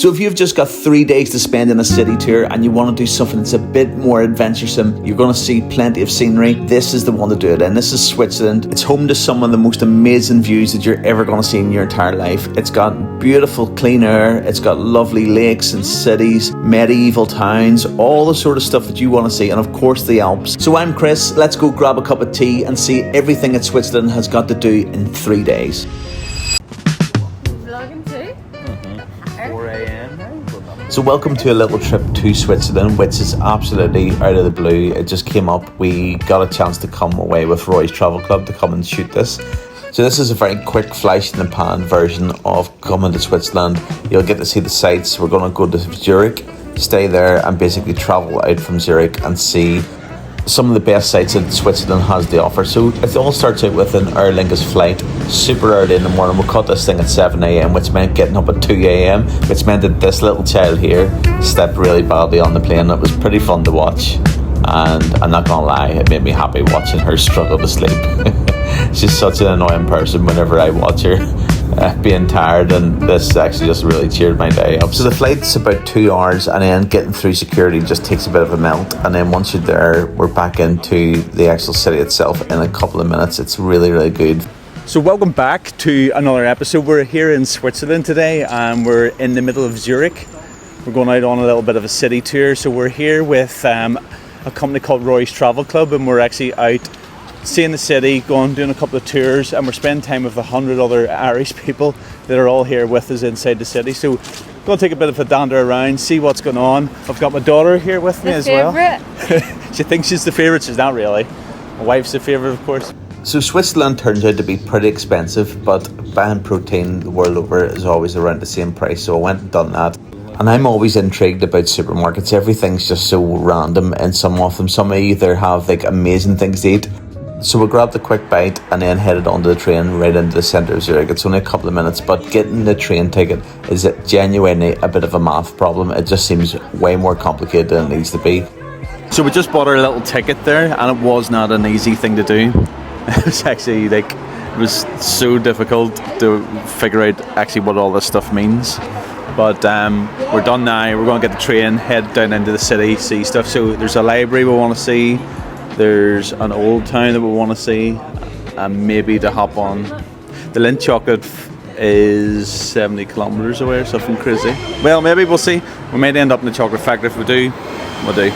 So if you've just got 3 days to spend in a city tour and you want to do something that's a bit more adventuresome, you're going to see plenty of scenery, this is the one to do it in. This is Switzerland. It's home to some of the most amazing views that you're ever going to see in your entire life. It's got beautiful clean air, it's got lovely lakes and cities, medieval towns, all the sort of stuff that you want to see, and of course the Alps. So I'm Chris, let's go grab a cup of tea and see everything that Switzerland has got to do in 3 days. Vlogging too? 4 a.m. So welcome to a little trip to Switzerland, which is absolutely out of the blue. It just came up. We got a chance to come away with Roy's Travel Club to come and shoot this. So this is a very quick flash in the pan version of coming to Switzerland. You'll get to see the sights. We're going to go to Zurich, stay there and basically travel out from Zurich and see some of the best sights that Switzerland has to offer. So it all starts out with an Aer Lingus flight, super early in the morning. We caught this thing at 7 a.m, which meant getting up at 2 a.m, which meant that this little child here slept really badly on the plane. It was pretty fun to watch, and I'm not gonna lie, it made me happy watching her struggle to sleep. She's such an annoying person whenever I watch her being tired, and this actually just really cheered my day up. So the flight's about 2 hours, and then getting through security just takes a bit of a melt, and then once you're there, we're back into the actual city itself in a couple of minutes. It's really, really good. So welcome back to another episode. We're here in Switzerland today, and we're in the middle of Zurich. We're going out on a little bit of a city tour. So we're here with a company called Roy's Travel Club, and we're actually out seeing the city, doing a couple of tours, and we're spending time with 100 other Irish people that are all here with us inside the city. So we're going to take a bit of a dander around, see what's going on. I've got my daughter here with me as well. She thinks she's the favourite. She's not really. My wife's the favourite, of course. So Switzerland turns out to be pretty expensive, but buying protein the world over is always around the same price. So I went and done that. And I'm always intrigued about supermarkets. Everything's just so random, and some of them, some either have like amazing things to eat. So we grabbed a quick bite and then headed onto the train right into the centre of Zurich. It's only a couple of minutes, but getting the train ticket is genuinely a bit of a math problem. It just seems way more complicated than it needs to be. So we just bought our little ticket there, and it was not an easy thing to do. It was actually it was so difficult to figure out actually what all this stuff means. But we're done now. We're going to get the train, head down into the city, see stuff. So there's a library we want to see. There's an old town that we want to see, and maybe to hop on. The Lindt chocolate is 70 kilometres away or something crazy. Well, maybe we'll see. We might end up in the chocolate factory. If we do, we'll do.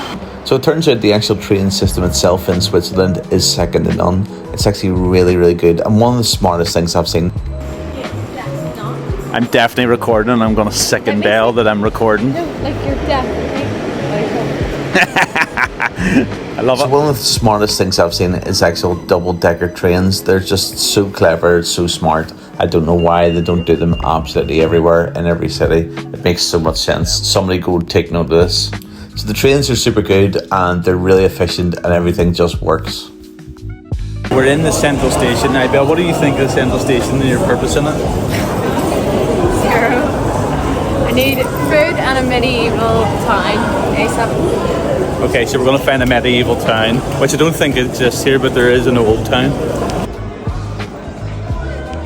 So it turns out the actual train system itself in Switzerland is second to none. It's actually really, really good, and one of the smartest things I've seen. I'm definitely recording, and I'm going to sicken Dale that I'm recording. No, like you're definitely. I love it. One of the smartest things I've seen is actual double-decker trains. They're just so clever, so smart. I don't know why they don't do them absolutely everywhere in every city. It makes so much sense. Somebody go take note of this. So the trains are super good, and they're really efficient, and everything just works. We're in the central station now. Bill, what do you think of the central station and your purpose in it? Zero. I need food and a medieval town ASAP. Okay, so we're going to find a medieval town, which I don't think exists here, but there is an old town.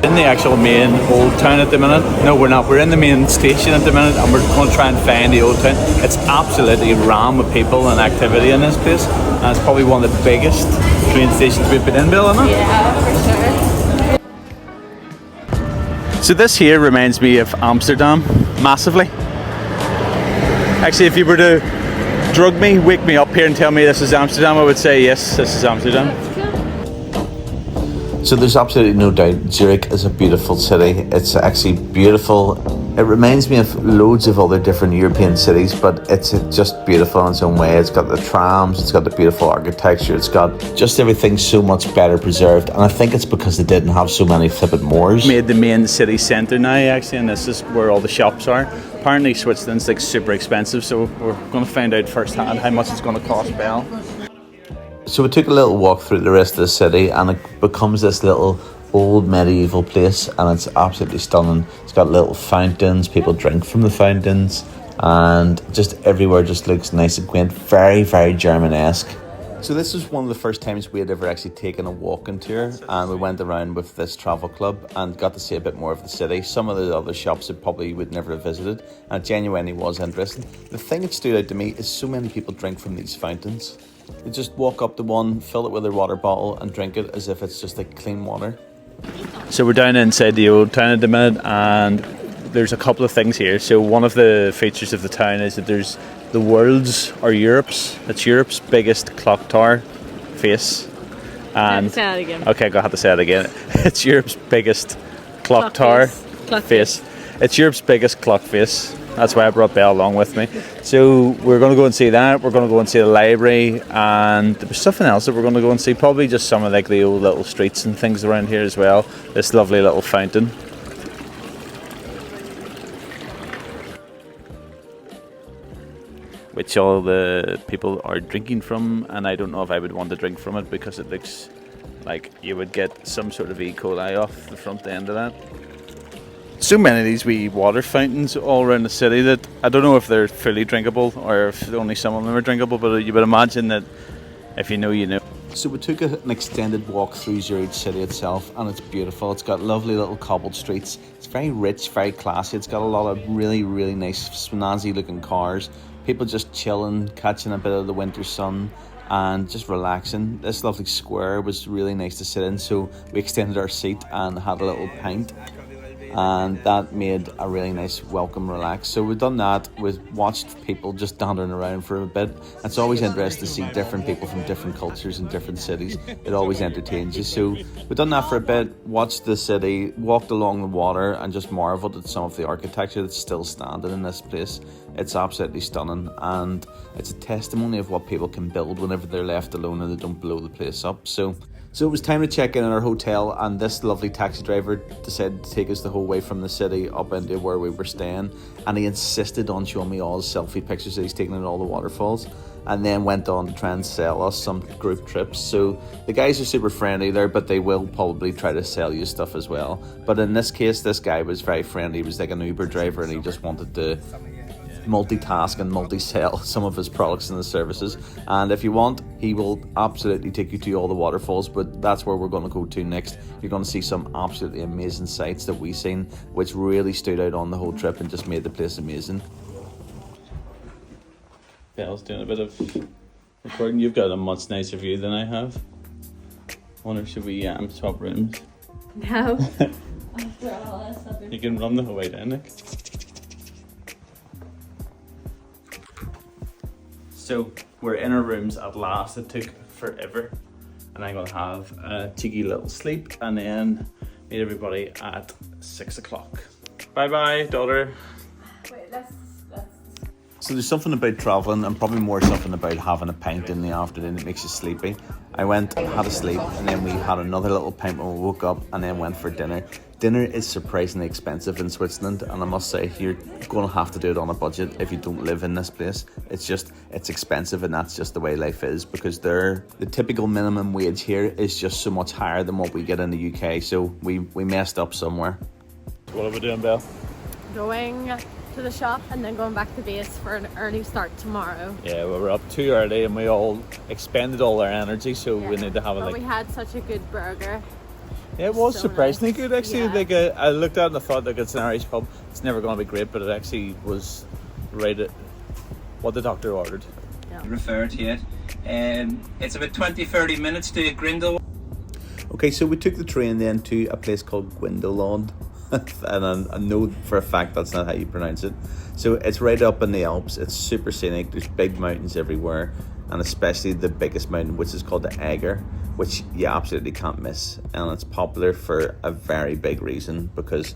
In the actual main old town at the minute. No, we're not. We're in the main station at the minute, and we're going to try and find the old town. It's absolutely rammed with people and activity in this place, and it's probably one of the biggest train stations we've been in, Bill, isn't it? Yeah, for sure. So this here reminds me of Amsterdam, massively. Actually, if you were to drug me, wake me up here and tell me this is Amsterdam, I would say yes, this is Amsterdam. So there's absolutely no doubt Zurich is a beautiful city. It's actually beautiful. It reminds me of loads of other different European cities, but it's just beautiful in its own way. It's got the trams, it's got the beautiful architecture, it's got just everything so much better preserved, and I think it's because they didn't have so many flippant moors. Made the main city centre now actually, and this is where all the shops are. Apparently Switzerland's like super expensive, so we're going to find out firsthand how much it's going to cost, Belle. So we took a little walk through the rest of the city, and it becomes this little old medieval place, and it's absolutely stunning. It's got little fountains, people drink from the fountains, and just everywhere just looks nice and quaint, very, very German-esque. So this was one of the first times we had ever actually taken a walking tour, and we went around with this travel club and got to see a bit more of the city. Some of the other shops that probably would never have visited, and it genuinely was interesting. The thing that stood out to me is so many people drink from these fountains. They just walk up to one, fill it with their water bottle and drink it as if it's just like clean water. So we're down inside the old town at the minute, and there's a couple of things here. So one of the features of the town is that there's the world's or Europe's. It's Europe's biggest clock tower face. And say that again. Okay, I have to say it again. It's Europe's biggest clock tower face. It's Europe's biggest clock face. That's why I brought Belle along with me. So we're going to go and see that. We're going to go and see the library, and there was something else that we're going to go and see. Probably just some of like the old little streets and things around here as well. This lovely little fountain. Which all the people are drinking from, and I don't know if I would want to drink from it because it looks like you would get some sort of E. coli off the front end of that. So many of these wee water fountains all around the city that I don't know if they're fully drinkable or if only some of them are drinkable, but you would imagine that if you know, you know. So we took an extended walk through Zurich city itself, and it's beautiful. It's got lovely little cobbled streets. It's very rich, very classy. It's got a lot of really, really nice snazzy looking cars. People just chilling, catching a bit of the winter sun and just relaxing. This lovely square was really nice to sit in, so we extended our seat and had a little pint, and that made a really nice welcome relax. So we've done that. We've watched people just dandering around for a bit. It's always interesting to see different people from different cultures and different cities. It always entertains you. So we've done that for a bit, watched the city, walked along the water, and just marvelled at some of the architecture that's still standing in this place. It's absolutely stunning, and it's a testimony of what people can build whenever they're left alone and they don't blow the place up. So it was time to check in at our hotel, and this lovely taxi driver decided to take us the whole way from the city up into where we were staying, and he insisted on showing me all his selfie pictures that he's taken at all the waterfalls, and then went on to try and sell us some group trips. So the guys are super friendly there, but they will probably try to sell you stuff as well. But in this case, this guy was very friendly. He was like an Uber driver, and he just wanted to multitask and multi-sell some of his products and his services. And if you want, he will absolutely take you to all the waterfalls, but that's where we're going to go to next. You're going to see some absolutely amazing sights that we've seen, which really stood out on the whole trip and just made the place amazing. Belle's doing a bit of recording. You've got a much nicer view than I have. I wonder, should we swap rooms? No. After all this, you can run the whole way down, Nick. So we're in our rooms at last. It took forever, and I'm gonna have a cheeky little sleep and then meet everybody at 6 o'clock. Bye bye, daughter. Wait, let's. So there's something about travelling, and probably more something about having a pint in the afternoon that makes you sleepy. I went and had a sleep, and then we had another little pint when we woke up, and then went for dinner. Dinner is surprisingly expensive in Switzerland, and I must say you're going to have to do it on a budget if you don't live in this place. It's expensive, and that's just the way life is, because the typical minimum wage here is just so much higher than what we get in the UK, so we messed up somewhere. What are we doing, Belle? Going to the shop and then going back to base for an early start tomorrow. Yeah, we were up too early and we all expended all our energy, so we need to have But we had such a good burger. Yeah, it was so surprisingly nice. good actually. Yeah. Like I looked at it and I thought, like, it's an Irish pub, it's never going to be great, but it actually was right at what the doctor ordered. Yeah. Refer to it. It's about 20-30 minutes to Grindelwald. Okay, so we took the train then to a place called Grindelwald. And I know for a fact that's not how you pronounce it. So it's right up in the Alps. It's super scenic. There's big mountains everywhere, and especially the biggest mountain, which is called the Eiger, which you absolutely can't miss. And it's popular for a very big reason, because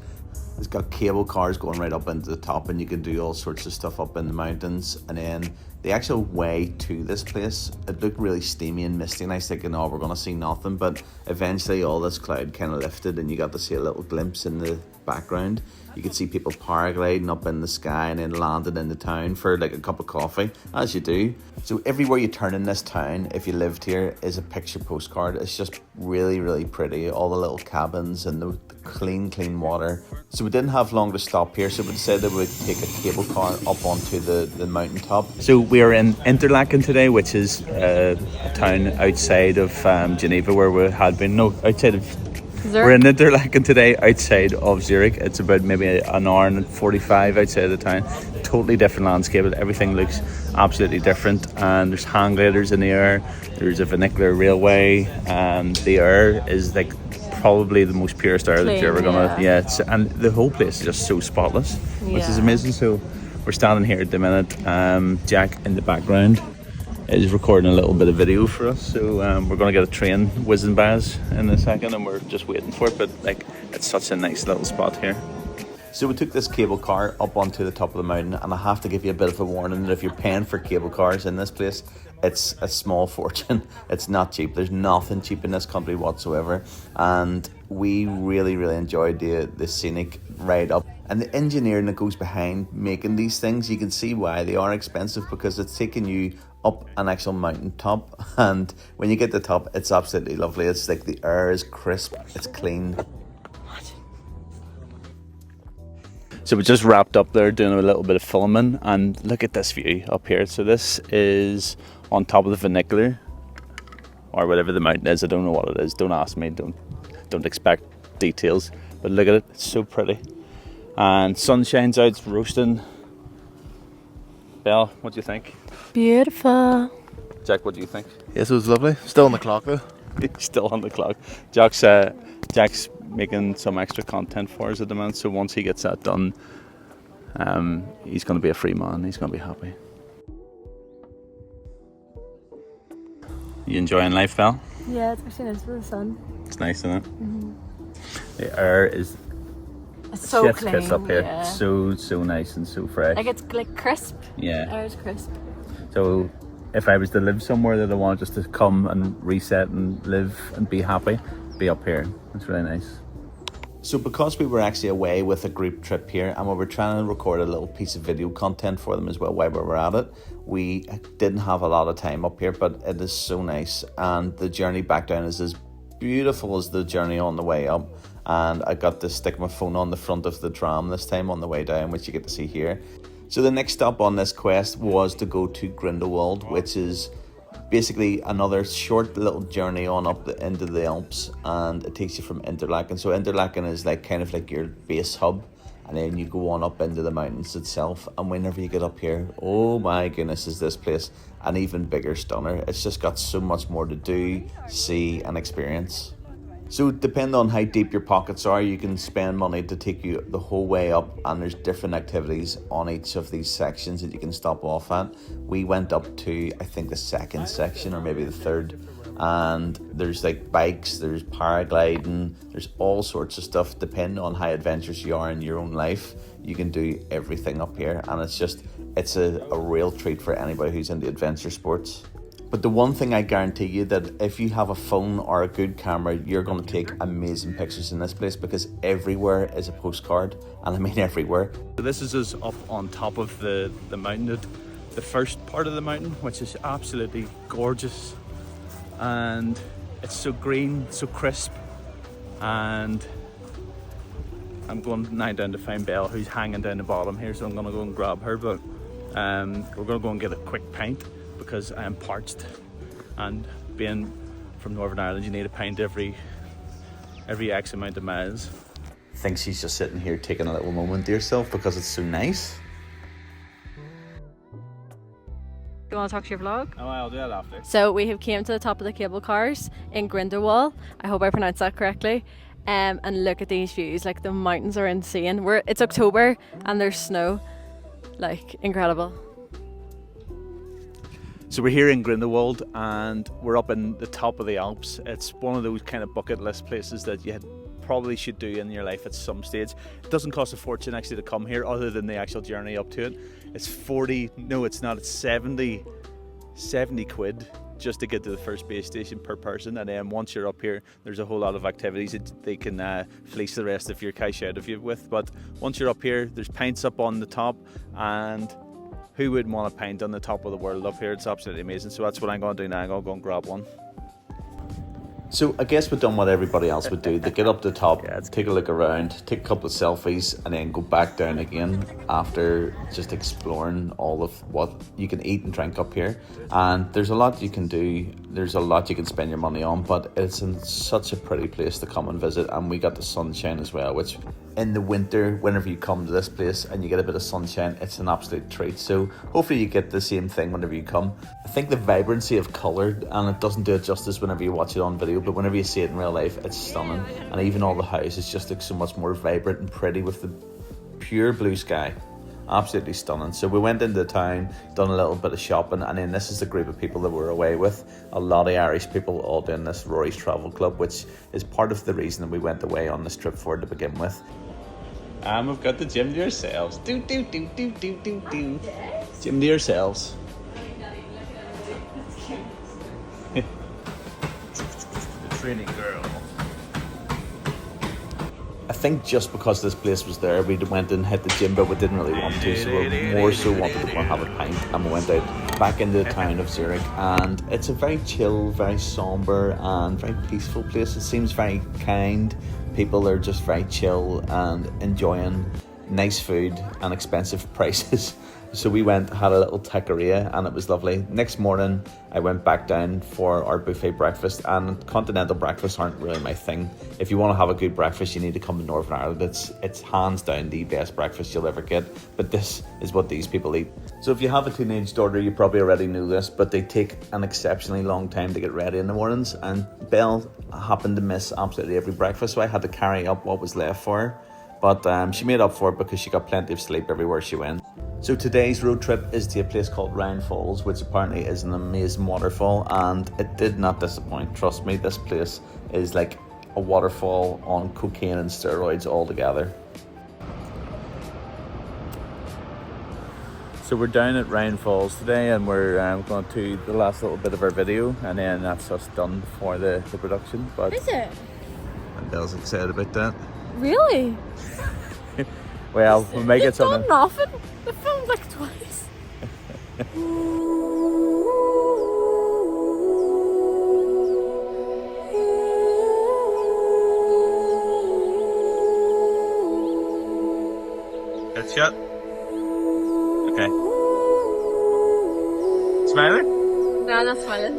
it's got cable cars going right up into the top, and you can do all sorts of stuff up in the mountains. And then the actual way to this place, it looked really steamy and misty, and I was thinking, oh, we're going to see nothing. But eventually all this cloud kind of lifted, and you got to see a little glimpse in the background. You could see people paragliding up in the sky and then landing in the town for like a cup of coffee, as you do. So everywhere you turn in this town, if you lived here, is a picture postcard. It's just really, really pretty. All the little cabins and the clean water. So we didn't have long to stop here, so we decided that we'd take a cable car up onto the mountaintop. So we are in Interlaken today, which is a town outside of Geneva, where we had been. No, outside of. Zurich. We're in Interlaken today, outside of Zurich. It's about maybe an hour and 45 outside of the town. Totally different landscape. Everything looks absolutely different. And there's hang gliders in the air. There's a vernacular railway, and the air is like probably the most purest air that you're ever gonna. Yeah, and the whole place is just so spotless, which is amazing. So we're standing here at the minute. Jack in the background is recording a little bit of video for us, so we're going to get a train whizzing by us in a second, and we're just waiting for it. But like, it's such a nice little spot here. So we took this cable car up onto the top of the mountain, and I have to give you a bit of a warning that if you're paying for cable cars in this place, it's a small fortune. It's not cheap. There's nothing cheap in this country whatsoever, and we really enjoyed the scenic ride up. And the engineering that goes behind making these things, you can see why they are expensive, because it's taking you up an actual mountain top, and when you get to the top, it's absolutely lovely. It's like the air is crisp, it's clean. So we just wrapped up there doing a little bit of filming, and look at this view up here. So this is on top of the vernacular, or whatever the mountain is. I don't know what it is. Don't ask me. Don't expect details. But look at it. It's so pretty. And sun shines out. It's roasting. Belle, what do you think? Beautiful. Jack, what do you think? Yes, it was lovely. Still on the clock though. Still on the clock. Jack's making some extra content for us at the moment, so once he gets that done, he's going to be a free man. He's going to be happy. You enjoying life, Val? Yeah, it's actually nice for the sun. It's nice, isn't it? Mm-hmm. The air is so chef's clean. kiss up here. Yeah. So nice and so fresh. Like, it's like crisp. Yeah. Air is crisp. So if I was to live somewhere that I wanted just to come and reset and live and be happy, be up here. It's really nice. So because we were actually away with a group trip here, and we were trying to record a little piece of video content for them as well while we were at it, we didn't have a lot of time up here, but it is so nice, and the journey back down is as beautiful as the journey on the way up. And I got to stick my phone on the front of the tram this time on the way down, which you get to see here. So the next stop on this quest was to go to Grindelwald, which is basically another short little journey on up into the Alps, and it takes you from Interlaken. So Interlaken is like kind of like your base hub, and then you go on up into the mountains itself. And whenever you get up here, oh my goodness, is this place an even bigger stunner. It's just got so much more to do, see and experience. So depending on how deep your pockets are, you can spend money to take you the whole way up, and there's different activities on each of these sections that you can stop off at. We went up to, I think, the second section or maybe the third, and there's like bikes, there's paragliding, there's all sorts of stuff. Depending on how adventurous you are in your own life, you can do everything up here, and it's a real treat for anybody who's into adventure sports. But the one thing I guarantee you, that if you have a phone or a good camera, you're going to take amazing pictures in this place, because everywhere is a postcard, and I mean everywhere. So this is us up on top of the mountain, the first part of the mountain, which is absolutely gorgeous, and it's so green, so crisp, and I'm going now down to find Belle, who's hanging down the bottom here, so I'm going to go and grab her, but we're going to go and get a quick pint, because I am parched, and being from Northern Ireland, you need a pint every X amount of miles. I think she's just sitting here taking a little moment to herself because it's so nice. You want to talk to your vlog? Oh, I'll do that after. So we have came to the top of the cable cars in Grindelwald. I hope I pronounced that correctly. And look at these views. Like, the mountains are insane. It's October and there's snow. Like, incredible. So we're here in Grindelwald, and we're up in the top of the Alps. It's one of those kind of bucket list places that you probably should do in your life at some stage. It doesn't cost a fortune actually to come here, other than the actual journey up to it. It's 70 quid just to get to the first base station per person, and then once you're up here, there's a whole lot of activities that they can fleece the rest of your cash out of you with. But once you're up here, there's pints up on the top, and who wouldn't want a pint on the top of the world up here? It's absolutely amazing. So that's what I'm going to do now. I'm going to go and grab one. So I guess we've done what everybody else would do. They get up to the top, take a look around, take a couple of selfies, and then go back down again after just exploring all of what you can eat and drink up here. And there's a lot you can do. There's a lot you can spend your money on, but it's in such a pretty place to come and visit. And we got the sunshine as well, which in the winter, whenever you come to this place and you get a bit of sunshine, it's an absolute treat. So hopefully you get the same thing whenever you come. I think the vibrancy of colour, and it doesn't do it justice whenever you watch it on video, but whenever you see it in real life, it's stunning. And even all the houses just look so much more vibrant and pretty with the pure blue sky. Absolutely stunning. So we went into the town, done a little bit of shopping, and then this is the group of people that we're away with. A lot of Irish people all doing this Rory's Travel Club, which is part of the reason that we went away on this trip for to begin with. And we've got the gym to yourselves. Do. Gym to yourselves. Training girl. I think just because this place was there, we went and hit the gym, but we didn't really want to, so we more so wanted to go and have a pint, and we went out back into the town of Zurich, and it's a very chill, very sombre and very peaceful place. It seems very kind. People are just very chill and enjoying nice food and expensive prices. So we went, had a little taqueria, and it was lovely. Next morning, I went back down for our buffet breakfast, and continental breakfasts aren't really my thing. If you want to have a good breakfast, you need to come to Northern Ireland. It's hands down the best breakfast you'll ever get, but this is what these people eat. So if you have a teenage daughter, you probably already knew this, but they take an exceptionally long time to get ready in the mornings, and Belle happened to miss absolutely every breakfast, so I had to carry up what was left for her. But she made up for it because she got plenty of sleep everywhere she went. So today's road trip is to a place called Rhine Falls, which apparently is an amazing waterfall, and it did not disappoint. Trust me, this place is like a waterfall on cocaine and steroids all together. So we're down at Rhine Falls today, and we're going to the last little bit of our video, and then that's us done for the production. But Is it? And Belle's excited about that. Really? Well, we may get something. You've done nothing. I filmed like twice. It's shut. Okay. Smiling? No, not smiling.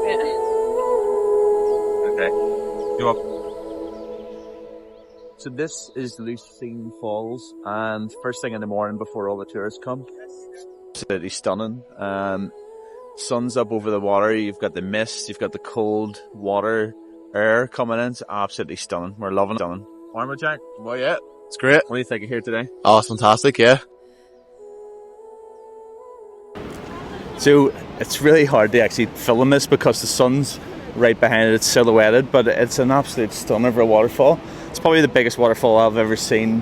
Yeah. Okay. You up? So this is Lucerne Falls, and first thing in the morning before all the tourists come. Absolutely stunning. Sun's up over the water, you've got the mist, you've got the cold water air coming in. It's absolutely stunning. We're loving it. Stunning. Armour Jack? Well, yeah, it's great. What do you think of here today? Oh, it's fantastic, yeah. So it's really hard to actually film this because the sun's right behind it, it's silhouetted, but it's an absolute stunner of a waterfall. It's probably the biggest waterfall I've ever seen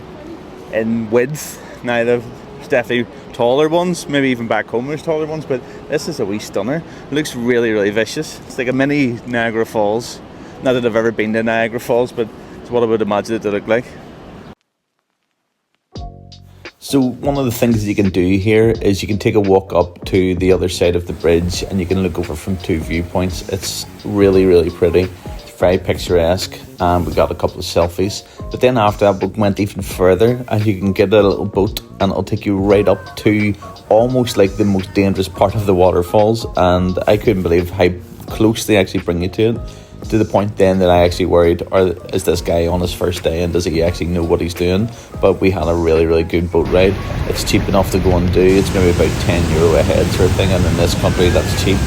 in width. Now there's definitely taller ones, maybe even back home there's taller ones, but this is a wee stunner. It looks really, really vicious. It's like a mini Niagara Falls. Not that I've ever been to Niagara Falls, but it's what I would imagine it to look like. So one of the things that you can do here is you can take a walk up to the other side of the bridge, and you can look over from two viewpoints. It's really, really pretty. It's very picturesque, and we got a couple of selfies. But then after that, we went even further, and you can get a little boat, and it'll take you right up to almost like the most dangerous part of the waterfalls. And I couldn't believe how close they actually bring you to it. To the point then that I actually worried, is this guy on his first day and does he actually know what he's doing? But we had a really, really good boat ride. It's cheap enough to go and do. It's maybe about €10 a head sort of thing, and in this country that's cheap.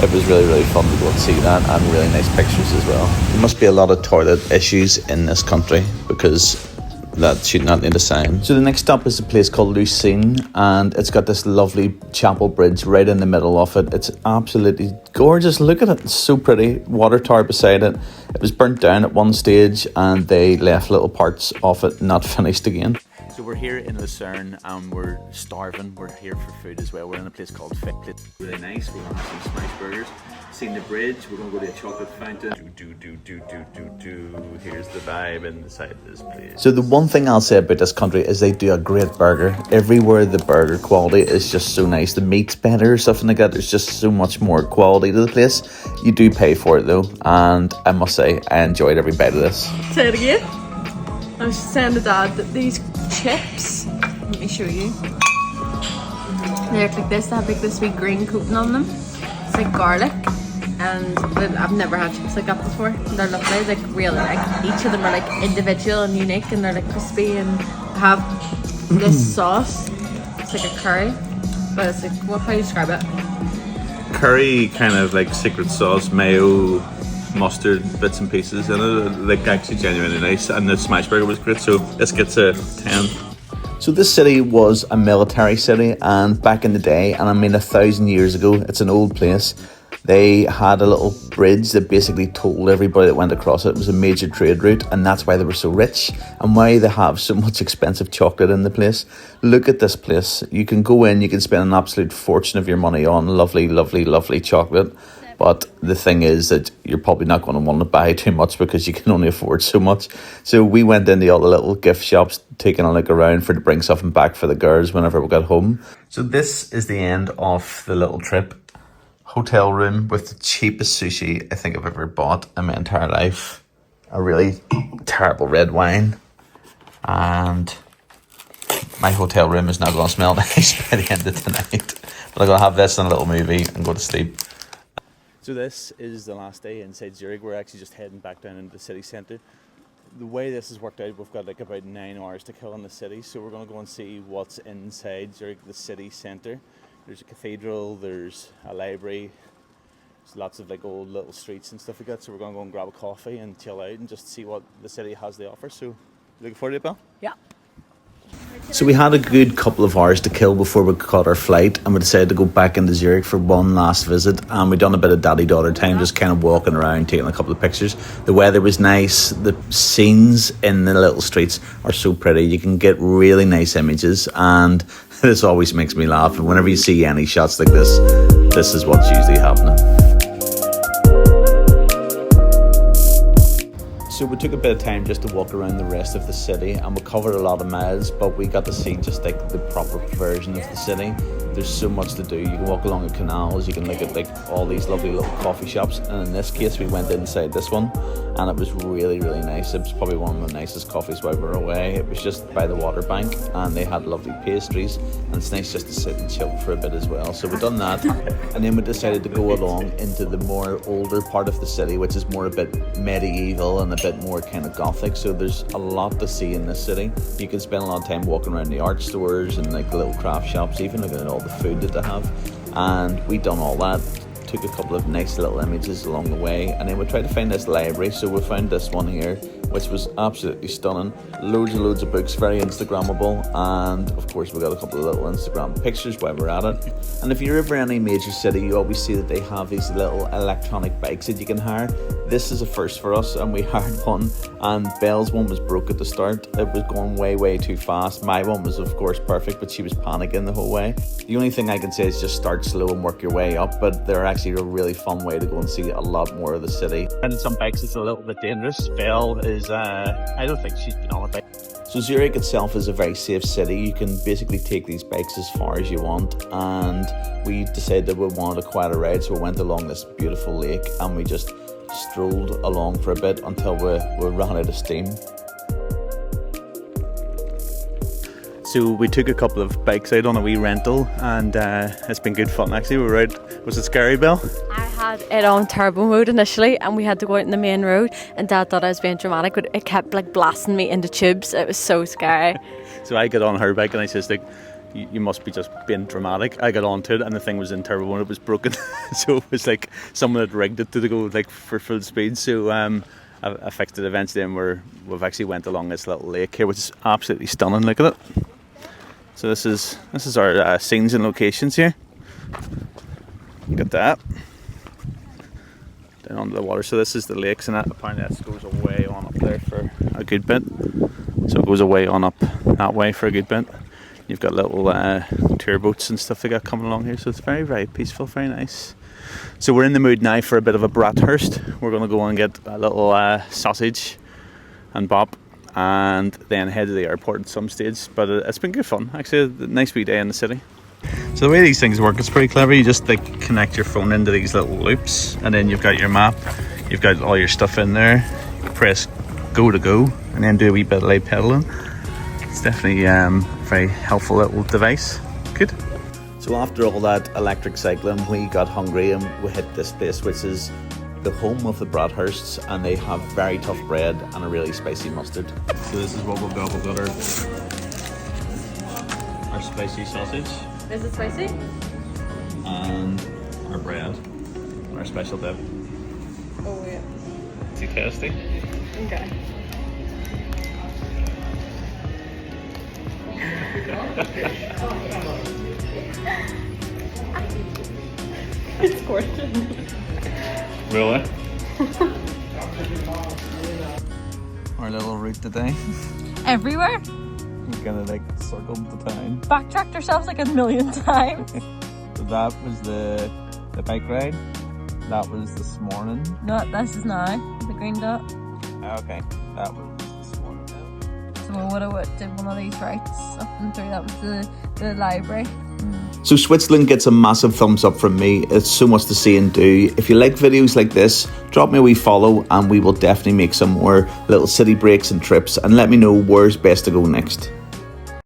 It was really, really fun to go and see that, and really nice pictures as well. There must be a lot of toilet issues in this country because that should not need a sign. So the next stop is a place called Lucerne, and it's got this lovely chapel bridge right in the middle of it. It's absolutely gorgeous. Look at it, it's so pretty. Water tower beside it. It was burnt down at one stage, and they left little parts of it not finished again. So we're here in Lucerne, and we're starving. We're here for food as well. We're in a place called Fit. Really nice. We're going to have some smash burgers. Seen the bridge. We're going to go to a chocolate fountain. Here's the vibe inside this place. So the one thing I'll say about this country is they do a great burger. Everywhere the burger quality is just so nice. The meat's better or something like that. There's just so much more quality to the place. You do pay for it though, and I must say I enjoyed every bite of this. Say it again. I was saying to Dad that these chips, let me show you. They look like this. They have like this wee green coating on them. It's like garlic. And I've never had chips like that before. They're lovely, like really, like each of them are like individual and unique, and they're like crispy and have this sauce. It's like a curry, but it's like, how do you describe it? Curry, kind of like secret sauce, mayo, mustard, bits and pieces in it. Like actually genuinely nice, and the smash burger was great. So this gets a 10. So this city was a military city, and back in the day, and I mean 1,000 years ago, it's an old place. They had a little bridge that basically told everybody that went across it. It was a major trade route, and that's why they were so rich and why they have so much expensive chocolate in the place. Look at this place. You can go in, you can spend an absolute fortune of your money on lovely, lovely, lovely chocolate. But the thing is that you're probably not going to want to buy too much because you can only afford so much. So we went into all the little gift shops, taking a look around to bring something back for the girls whenever we got home. So this is the end of the little trip. Hotel room with the cheapest sushi I think I've ever bought in my entire life. A really terrible red wine. And my hotel room is now going to smell nice by the end of tonight. But I'm going to have this and a little movie and go to sleep. So this is the last day inside Zurich. We're actually just heading back down into the city centre. The way this has worked out, we've got like about 9 hours to kill in the city. So we're going to go and see what's inside Zurich, the city centre. There's a cathedral, there's a library, there's lots of like old little streets and stuff like that. So we're going to go and grab a coffee and chill out and just see what the city has to offer. So, looking forward to it, Bill? Yeah. So we had a good couple of hours to kill before we caught our flight, and we decided to go back into Zurich for one last visit, and we done a bit of daddy-daughter time, just kind of walking around, taking a couple of pictures. The weather was nice, the scenes in the little streets are so pretty, you can get really nice images, and this always makes me laugh, and whenever you see any shots like this is what's usually happening. So we took a bit of time just to walk around the rest of the city, and we covered a lot of miles, but we got to see just like the proper version of the city. There's so much to do. You can walk along the canals, you can look at like all these lovely little coffee shops, and in this case we went inside this one and it was really, really nice. It was probably one of the nicest coffees while we were away. It was just by the water bank and they had lovely pastries, and it's nice just to sit and chill for a bit as well. So we've done that, and then we decided to go along into the more older part of the city, which is more a bit medieval and a bit more kind of gothic. So there's a lot to see in this city. You can spend a lot of time walking around the art stores and like little craft shops, even looking at all the food that they have. And we done all that, took a couple of nice little images along the way, and then we tried to find this library. So we found this one here, which was absolutely stunning. Loads of books, very Instagrammable, and of course we got a couple of little Instagram pictures while we're at it. And if you're ever in any major city, you always see that they have these little electronic bikes that you can hire. This is a first for us, and we hired one, and Belle's one was broke at the start. It was going way too fast. My one was of course perfect, but she was panicking the whole way. The only thing I can say is just start slow and work your way up, but they're actually a really fun way to go and see a lot more of the city. And in some bikes it's a little bit dangerous. Belle is, I don't think she's been on a bike. So Zurich itself is a very safe city. You can basically take these bikes as far as you want, and we decided that we wanted a quieter ride, so we went along this beautiful lake and we just strolled along for a bit until we ran out of steam. So we took a couple of bikes out on a wee rental, and it's been good fun actually. We were out, was it scary, Belle? I had it on turbo mode initially, and we had to go out in the main road, and Dad thought I was being dramatic, but it kept like blasting me into tubes. It was so scary. So I got on her bike and I says like, you must be just being dramatic. I got onto it and the thing was in turbo and it was broken. So it was like someone had rigged it to go like for full speed. So I fixed it eventually, and we've actually went along this little lake here, which is absolutely stunning. Look at it. So this is our scenes and locations here. Look at that. Down under the water. So this is the lakes, and that apparently that goes away on up there for a good bit. So it goes away on up that way for a good bit. You've got little tour boats and stuff they got coming along here, so it's very, very peaceful, very nice. So we're in the mood now for a bit of a bratwurst. We're going to go and get a little sausage and bop, and then head to the airport at some stage. But it's been good fun, actually. A nice wee day in the city. So the way these things work, it's pretty clever. You just connect your phone into these little loops, and then you've got your map, you've got all your stuff in there. You press go to go, and then do a wee bit of light pedaling. It's definitely a very helpful little device. Good. So after all that electric cycling, we got hungry and we hit this place, which is the home of the bratwursts, and they have very tough bread and a really spicy mustard. So this is what we've got. We've got our spicy sausage. Is it spicy? And our bread and our special dip. Oh yeah. Is it tasty? Okay. It's scorching. Really? Our little route today. Everywhere? We kind of circled the town. Backtracked ourselves like a million times. So that was the bike ride. That was this morning. No, this is now. The green dot. Okay, that was this morning. So we would have did one of these rights up and through. That was the library. So Switzerland gets a massive thumbs up from me. It's so much to see and do. If you like videos like this, drop me a wee follow and we will definitely make some more little city breaks and trips, and let me know where's best to go next.